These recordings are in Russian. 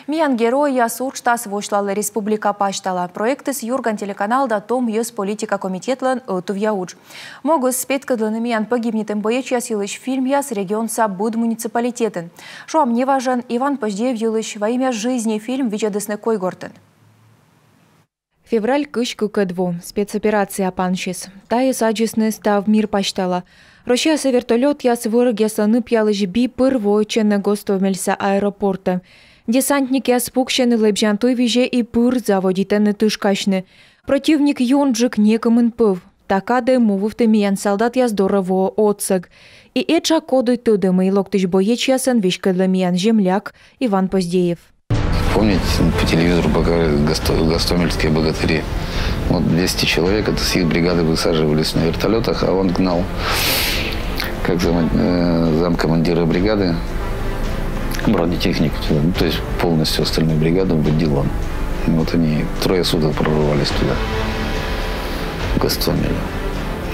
Миян героя сурчтас вошлала республика паштала. Проекты с Юрган телеканалда том ес политика комитетлан тувьяуч. Могус спеткадланы миян погибнетым боечьяс йылыш фильм яс регионса буд муниципалитетен. Шо мне важен Иван Поздеев йылыш во имя жизни фильм вичадысны койгортен. Февраль кышку кэдву. Спецоперация паншис. Тае саджисны став мир паштала. Рощаса вертолет яс вырыг ясаны пьялыш би пырвойчены гостовмельса аэропорта. Десантник яс пукшены лэбжантуй виже и пыр заводитены тышкашны. Противник юнджик некомын пыв. Такады мувывты миян солдат яс здорово отсыг. И эча кодуй тыдымы и локтыш боеч ясан вишкадлы миян земляк Иван Поздеев. Помните, по телевизору показывали гостомельские богатыри. Вот 200 человек, это с их бригады высаживались на вертолетах, а он гнал, как замкомандира бригады, бронетехнику, то есть полностью остальную бригаду водил он. И вот они 3 суток прорвались туда, в Гостомель.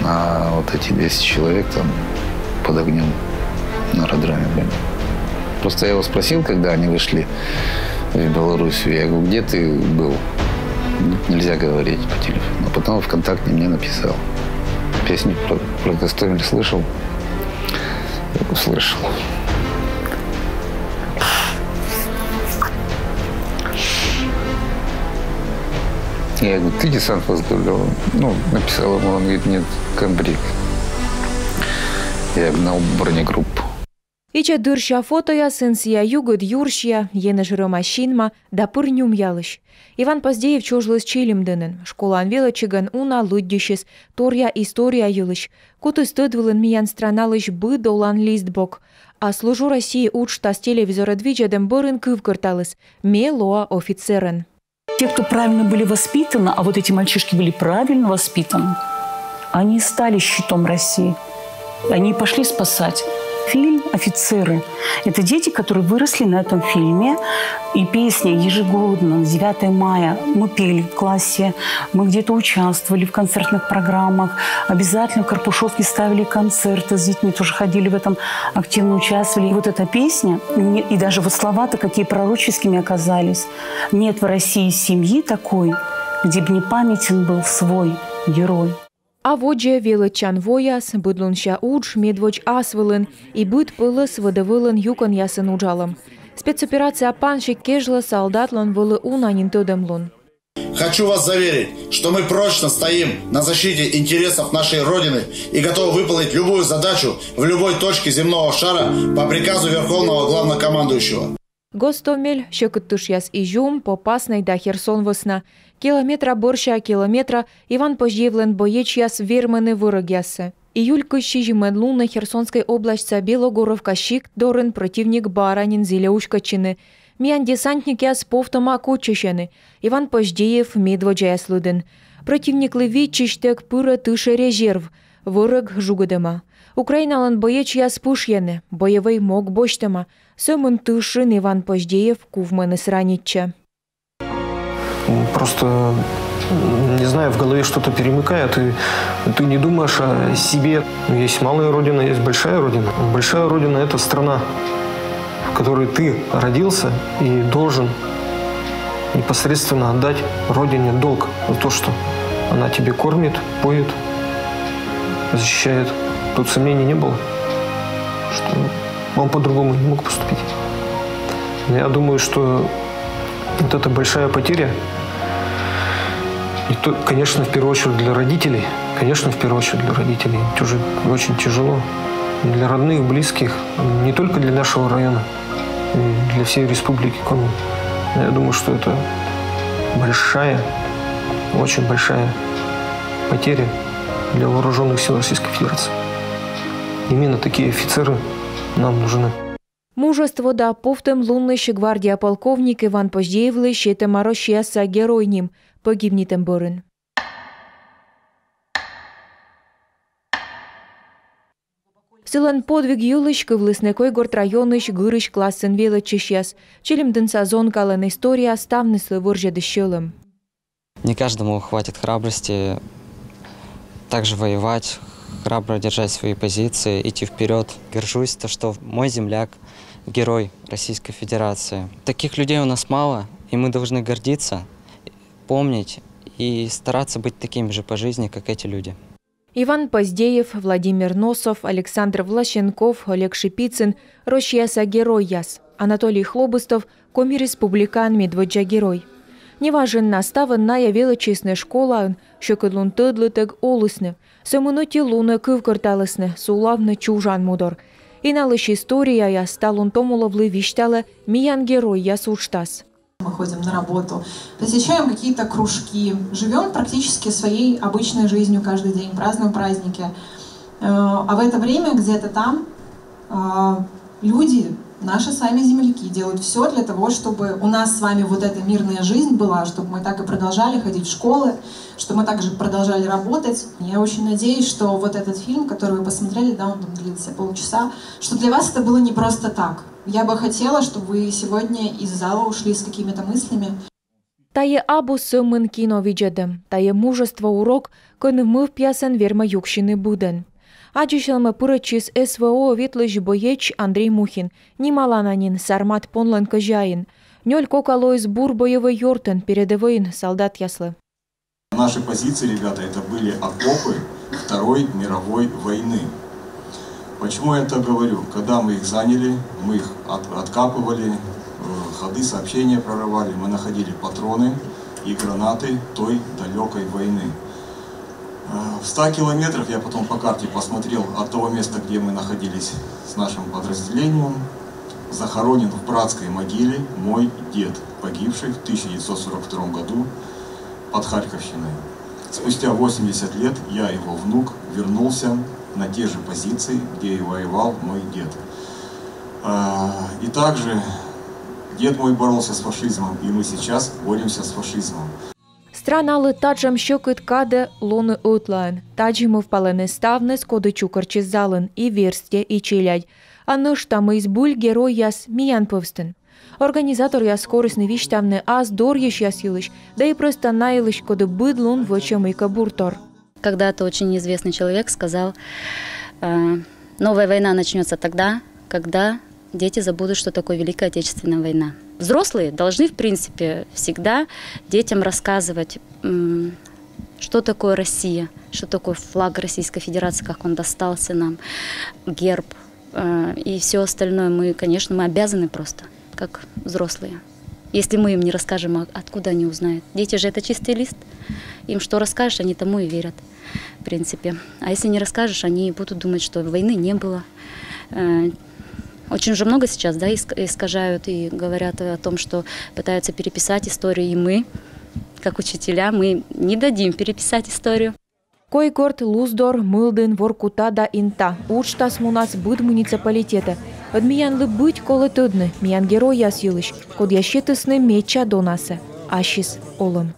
А вот эти 200 человек там под огнем на аэродроме были. Просто я его спросил, когда они вышли в Белоруссию. Я говорю, где ты был? Нельзя говорить по телефону. А потом ВКонтакте мне написал. Песню про Гостомель слышал? Я услышал. Я говорю, ты десант возглавлял? Ну, написал ему, он говорит, нет, комбриг. Я гнал бронегруппу. Ича дырща фотоя сынсия югод юрщия, енеш ромашинма, да пырнюм ялыш. Иван Поздеев чожлыс чилимдынын. Школан велочиган уна луддищес, торя история юлыш. Куты стыдвылын миян страналыш бы долан листбок. А служу России учта с телевизора двиджадем бырын кывкарталыс. Мелоа офицерен. Те, кто правильно были воспитаны, а вот эти мальчишки были правильно воспитаны, они стали щитом России. Они пошли спасать. Фильм «Офицеры» – это дети, которые выросли на этом фильме. И песня ежегодно, 9 мая, мы пели в классе, мы где-то участвовали в концертных программах. Обязательно в Карпушевке ставили концерты, с детьми тоже ходили в этом, активно участвовали. И вот эта песня, и даже вот слова-то какие пророческими оказались. Нет в России семьи такой, где бы не памятен был свой герой. А водже величан вояс, будлунща удж, медвоч асвылын, и быт пылыс выдавылын юкон ясын уджалом. Спецоперация паншик кежла солдатлан вылы унанин төдемлун. Хочу вас заверить, что мы прочно стоим на защите интересов нашей Родины и готовы выполнить любую задачу в любой точке земного шара по приказу Верховного Главнокомандующего. Гостомель, щекотыш яс изюм, попасной да Херсон весна. Километра борща километра Иван Поздеевлен боеч яс верманы вырыг ясы. Июль кыщи жименлу на Херсонской области Белогоровка щик дорын противник баранин зелеушкачины. Миян десантник яс повтома кучещены. Иван Поздеев медводжа яслыдын. Противник левичиштек пыра тыше резерв. Вырыг жугадыма. Украиналан боеч яс пушьены. Боевой мог бочтыма. Сөмын тышын Иван Поздеев кувманы сранитча. Просто, не знаю, в голове что-то перемыкает, и ты не думаешь о себе. Есть малая родина, есть большая родина. Большая родина – это страна, в которой ты родился и должен непосредственно отдать родине долг за то, что она тебе кормит, поет, защищает. Тут сомнений не было, что он по-другому не мог поступить. Я думаю, что вот это большая потеря. И то, конечно, в первую очередь для родителей. Конечно, в первую очередь для родителей. Это уже очень тяжело. Для родных, близких. Не только для нашего района. И для всей республики Коми. Я думаю, что это большая, очень большая потеря для вооруженных сил Российской Федерации. Именно такие офицеры нам нужны. Мужество да повтем лунныш гвардия полковник Иван Поздеевлы щетема рощеса геройним, погибнитем борын. Сылан подвиг юлыш кывлыснекой горд районыш гырыш классен велочищас. Челимден сазон кален история ставныслы выржедыщелым. Не каждому хватит храбрости также воевать, храбро держать свои позиции, идти вперед. Горжусь, что мой земляк герой Российской Федерации. Таких людей у нас мало, и мы должны гордиться, помнить и стараться быть такими же по жизни, как эти люди. Иван Поздеев, Владимир Носов, Александр Влащенков, Олег Шипицын, Рощьяса герой яс. Анатолий Хлобыстов, коми республикан медводжа герой. Неважен наставен ная величезна школа, що кидлун тидлитек олисне, семинуті луне кивкорталисне, сулавне чужан мудор. И на лишь история я сталун тому ловли виштале миян герой я суштас. Мы ходим на работу, посещаем какие-то кружки, живем практически своей обычной жизнью каждый день, празднуем праздники. А в это время где-то там люди, наши с вами земляки, делают все для того, чтобы у нас с вами вот эта мирная жизнь была, чтобы мы так и продолжали ходить в школы, чтобы мы также продолжали работать. Я очень надеюсь, что вот этот фильм, который вы посмотрели, да, он там длится полчаса, что для вас это было не просто так. Я бы хотела, чтобы вы сегодня из зала ушли с какими-то мыслями. Тає або симен кіно віджедем, тає мужество урок, коли ми в п'ясен вірма юкщини буден. Адже шелме пуречіс СВО вітлиш боєч Андрій Мухін, німалананін сармат понлен кажаїн. Ньоль кокалойс бур бойовий йортен передовин солдат ясли. Наши позиции, ребята, это были окопы Второй мировой войны. Почему я это говорю? Когда мы их заняли, мы их откапывали, ходы сообщения прорывали, мы находили патроны и гранаты той далекой войны. В 100 километрах, я потом по карте посмотрел, от того места, где мы находились с нашим подразделением, захоронен в братской могиле мой дед, погибший в 1942 году под Харьковщиной. Спустя 80 лет я, его внук, вернулся на те же позиции, где и воевал мой дед. И также дед мой боролся с фашизмом, и мы сейчас боремся с фашизмом. Страна летаджам щокит каде лони отлайн, таджимо впалене ставне скоди чукарчі зален, і вірстє, і чилядь, а нож там із буль герой яс міян повстен. Организатор яс корисний віштавне аз дор'єш яс юлиш, да і просто наїлиш коди бидлун в очам і кабуртор. Когда-то очень известный человек сказал, новая война начнется тогда, когда дети забудут, что такое Великая Отечественная война. Взрослые должны, в принципе, всегда детям рассказывать, что такое Россия, что такое флаг Российской Федерации, как он достался нам, герб и все остальное. Мы, конечно, мы обязаны просто, как взрослые. Если мы им не расскажем, откуда они узнают? Дети же это чистый лист. Им что расскажешь, они тому и верят, в принципе. А если не расскажешь, они будут думать, что войны не было. Очень уже много сейчас, да, искажают и говорят о том, что пытаются переписать историю. И мы, как учителя, мы не дадим переписать историю. Койгорд, Луздор, Мылден, Воркута да Инта. Учтас мунас быт муниципалитета. Одмиян ли быть колы тыдны, миян герой яс юлыш, код ящетысны меча донасе. Ашис олым.